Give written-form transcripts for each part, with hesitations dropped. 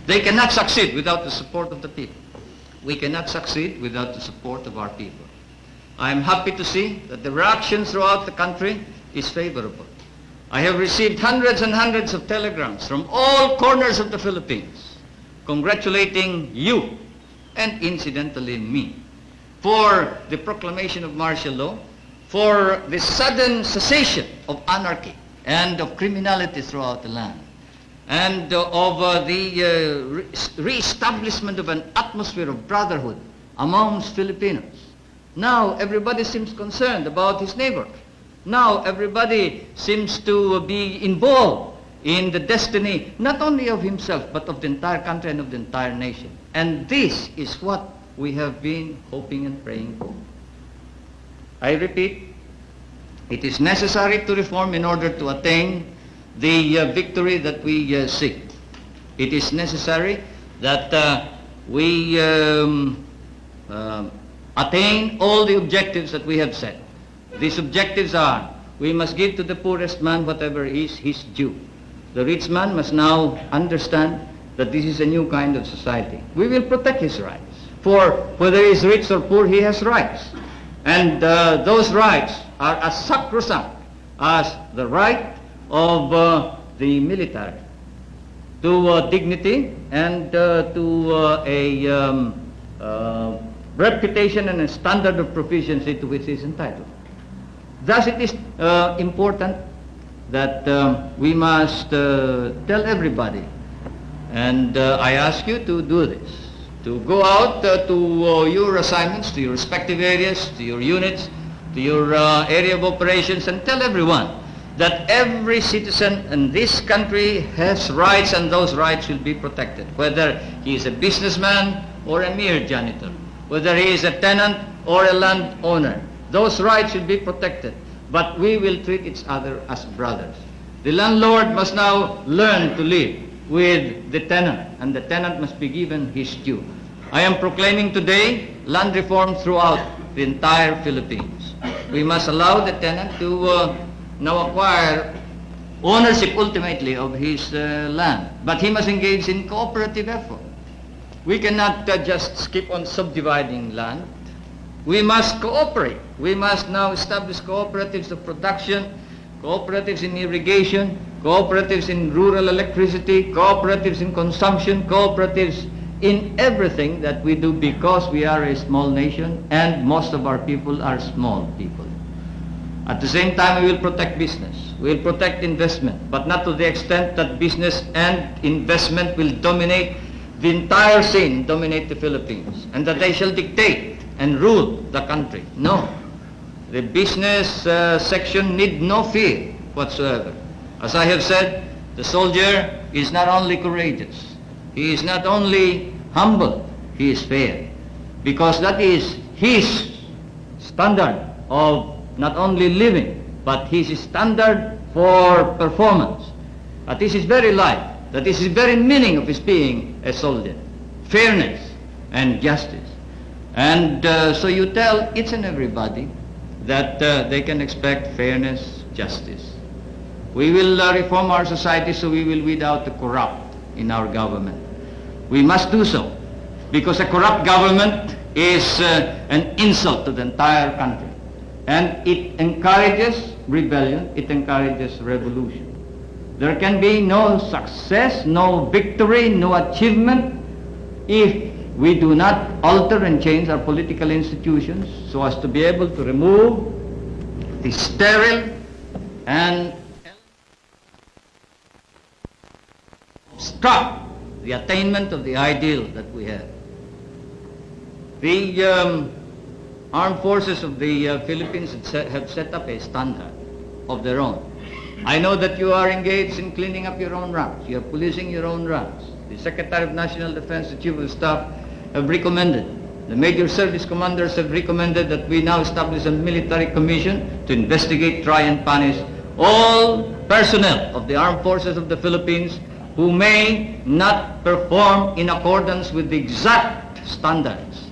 They cannot succeed without the support of the people. We cannot succeed without the support of our people. I am happy to see that the reaction throughout the country is favorable. I have received hundreds and hundreds of telegrams from all corners of the Philippines congratulating you and incidentally me for the proclamation of martial law, for the sudden cessation of anarchy and of criminality throughout the land, and of the re-establishment of an atmosphere of brotherhood amongst Filipinos. Now everybody seems concerned about his neighbor. Now everybody seems to be involved in the destiny not only of himself but of the entire country and of the entire nation. And this is what we have been hoping and praying for. I repeat, it is necessary to reform in order to attain the victory that we seek. It is necessary that we attain all the objectives that we have set. These objectives are, we must give to the poorest man whatever is his due. The rich man must now understand that this is a new kind of society. We will protect his rights. For whether he is rich or poor, he has rights. And those rights are as sacrosanct as the right of the military to dignity and to a reputation and a standard of proficiency to which he is entitled. Thus it is important that we must tell everybody, and I ask you to do this, to go out to your assignments, to your respective areas, to your units, to your area of operations, and tell everyone that every citizen in this country has rights, and those rights will be protected, whether he is a businessman or a mere janitor, whether he is a tenant or a landowner. Those rights will be protected, but we will treat each other as brothers. The landlord must now learn to live with the tenant, and the tenant must be given his due. I am proclaiming today land reform throughout the entire Philippines. We must allow the tenant to now acquire ownership ultimately of his land, but he must engage in cooperative effort. We cannot just keep on subdividing land. We must cooperate. We must now establish cooperatives of production, cooperatives in irrigation, cooperatives in rural electricity, cooperatives in consumption, cooperatives in everything that we do, because we are a small nation and most of our people are small people. At the same time, we will protect business. We will protect investment, but not to the extent that business and investment will dominate the entire scene, dominate the Philippines, and that they shall dictate and rule the country. No. The business section need no fear whatsoever. As I have said, the soldier is not only courageous, he is not only humble, he is fair, because that is his standard of not only living, but his standard for performance. That is his very life. That is the very meaning of his being a soldier. Fairness and justice. And so you tell each and everybody that they can expect fairness, justice. We will reform our society so we will weed out the corrupt in our government. We must do so, because a corrupt government is an insult to the entire country. And it encourages rebellion, it encourages revolution. There can be no success, no victory, no achievement if we do not alter and change our political institutions so as to be able to remove the sterile and obstruct the attainment of the ideal that we have. The armed forces of the Philippines have set up a standard of their own. I know that you are engaged in cleaning up your own ranks. You are policing your own ranks. The Secretary of National Defense, the Chief of Staff have recommended, the major service commanders have recommended that we now establish a military commission to investigate, try and punish all personnel of the armed forces of the Philippines who may not perform in accordance with the exact standards,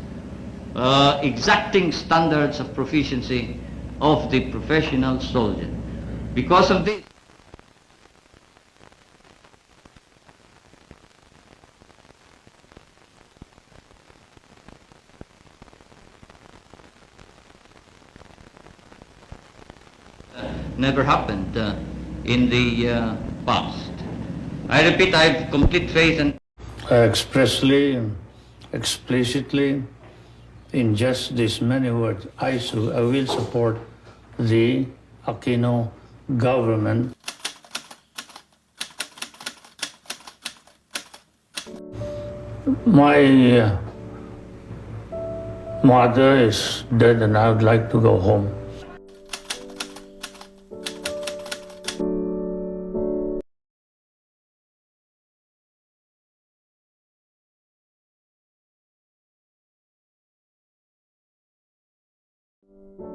exacting standards of proficiency of the professional soldier. Because of this, never happened in the past. I repeat, I have complete faith and expressly, explicitly, in just these many words, I will support the Aquino government. My mother is dead and I would like to go home.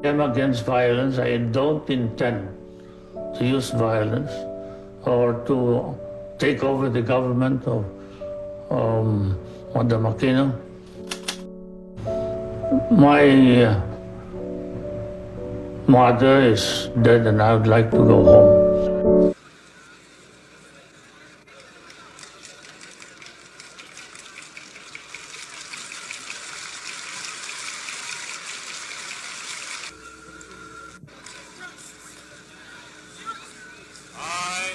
I am against violence. I don't intend to use violence or to take over the government of Madam Aquino. My mother is dead and I would like to go home. I,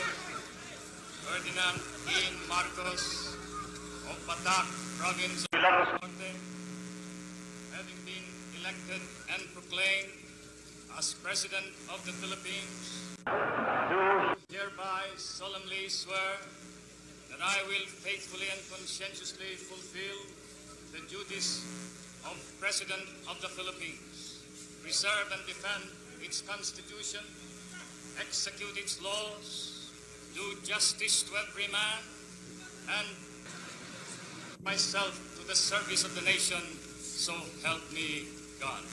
Ferdinand Marcos, of Batak, province of Norte, having been elected and proclaimed as President of the Philippines, hereby solemnly swear that I will faithfully and conscientiously fulfill the duties of President of the Philippines, preserve and defend its Constitution, execute its laws, do justice to every man, and myself to the service of the nation, so help me God.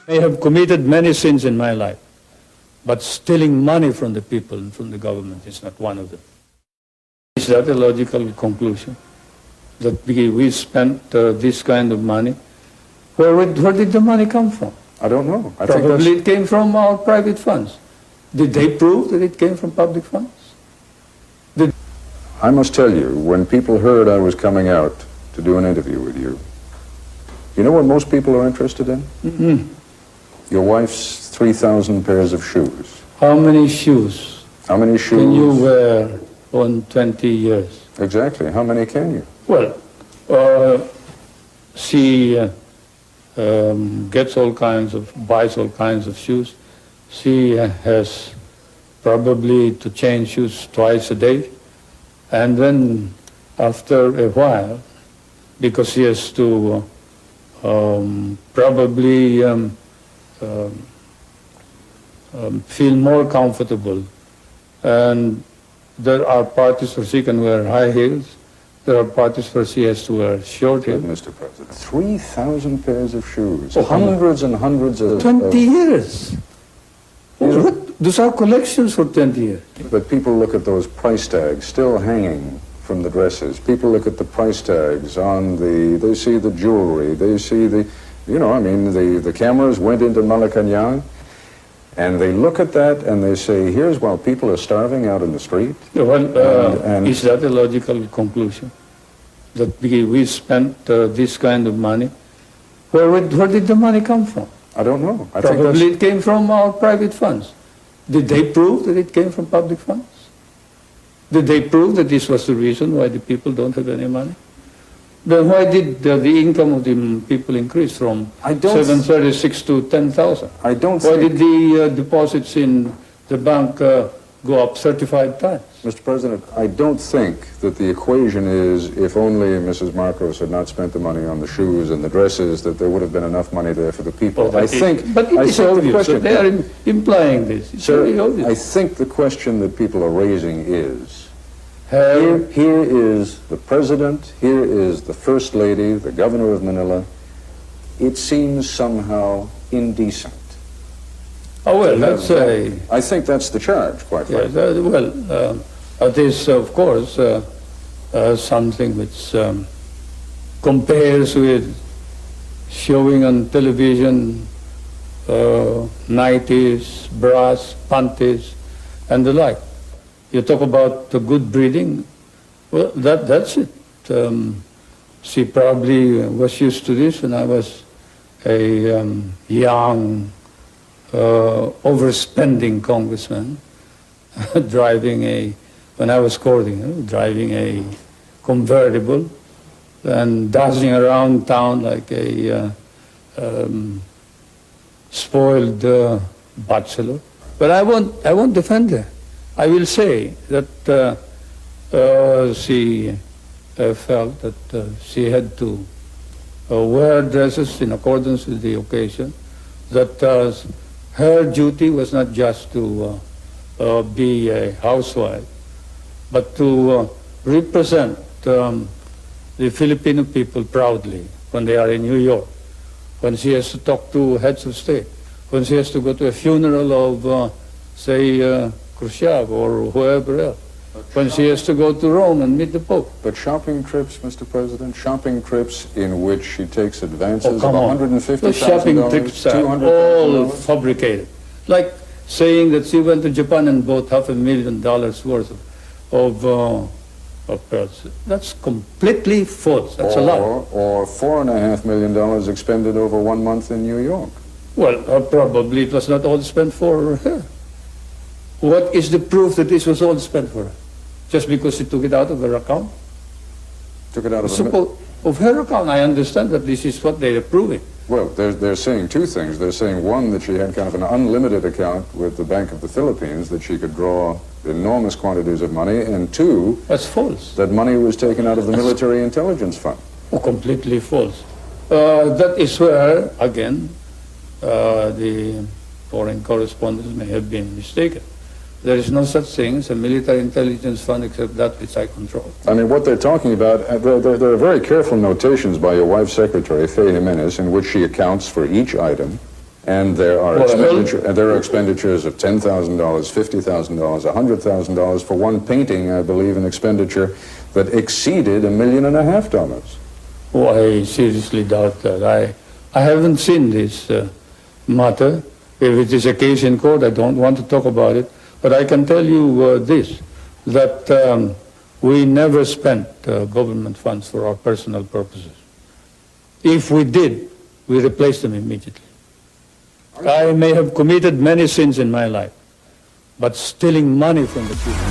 I have committed many sins in my life, but stealing money from the people and from the government is not one of them. Is that a logical conclusion? That we spent this kind of money? Where did the money come from? I don't know. Probably it came from our private funds. Did they prove that it came from public funds? I must tell you, when people heard I was coming out to do an interview with you, you know what most people are interested in? Mm-hmm. Your wife's 3,000 pairs of shoes. How many shoes? How many shoes? Can you wear on 20 years? Exactly. How many can you? Well, she buys all kinds of shoes. She has probably to change shoes twice a day. And then after a while, because she has to probably feel more comfortable. And there are parties where she can wear high heels. There are parties where she has to wear short heels. Mr. President, 3,000 pairs of shoes. Hundreds and hundreds of... 20 years. Those are collections for 20 years. But people look at those price tags still hanging from the dresses. People look at the price tags on they see the jewelry, they see the, the cameras went into Malacanang, and they look at that and they say, here's while people are starving out in the street. Well, is that a logical conclusion? That we spent this kind of money? Where did the money come from? I don't know. Probably it came from our private funds. Did they prove that it came from public funds? Did they prove that this was the reason why the people don't have any money? Then why did the income of the people increase from 736 to 10,000? I don't Why did the deposits in the bank go up 35 times? Mr. President, I don't think that the equation is if only Mrs. Marcos had not spent the money on the shoes and the dresses, that there would have been enough money there for the people. But it is obvious. So they are implying this. It's very obvious. I think the question that people are raising is, Here is the president, here is the first lady, the governor of Manila. It seems somehow indecent. Oh, well, that's a... I think that's the charge, quite Yeah, frankly. it is, of course, something which compares with showing on television nighties, brass, panties, and the like. You talk about the good breeding, well, that's it. She probably was used to this when I was a young, overspending congressman, when I was courting, driving a convertible and dancing around town like a spoiled bachelor. But I won't defend her. I will say that she felt that she had to wear dresses in accordance with the occasion, that her duty was not just to be a housewife, but to represent the Filipino people proudly when they are in New York, when she has to talk to heads of state, when she has to go to a funeral of, say, Khrushchev or whoever else, when she has to go to Rome and meet the Pope. But shopping trips, Mr. President, shopping trips in which she takes advances Oh, of come on. $150,000, The shopping trips are all $200,000? fabricated. Like saying that she went to Japan and bought $500,000 worth of pearls. That's completely false. That's a lie. Or $4.5 million expended over 1 month in New York. Well, probably it was not all spent for her. What is the proof that this was all spent for her? Just because she took it out of her account? Took it out of Of her account, I understand that this is what they're proving. Well, they're saying two things. They're saying, one, that she had kind of an unlimited account with the Bank of the Philippines, that she could draw enormous quantities of money, and two, That's false. that money was taken out of the military intelligence fund. Oh, completely false. That is where, again, the foreign correspondents may have been mistaken. There is no such thing as a military intelligence fund except that which I control. I mean, what they're talking about, there are very careful notations by your wife's secretary, Faye Jimenez, in which she accounts for each item, and there are expenditures of $10,000, $50,000, $100,000 for one painting, I believe, an expenditure that exceeded $1.5 million. Oh, I seriously doubt that. I haven't seen this matter. If it is a case in court, I don't want to talk about it. But I can tell you this, that we never spent government funds for our personal purposes. If we did, we replaced them immediately. I may have committed many sins in my life, but stealing money from the people.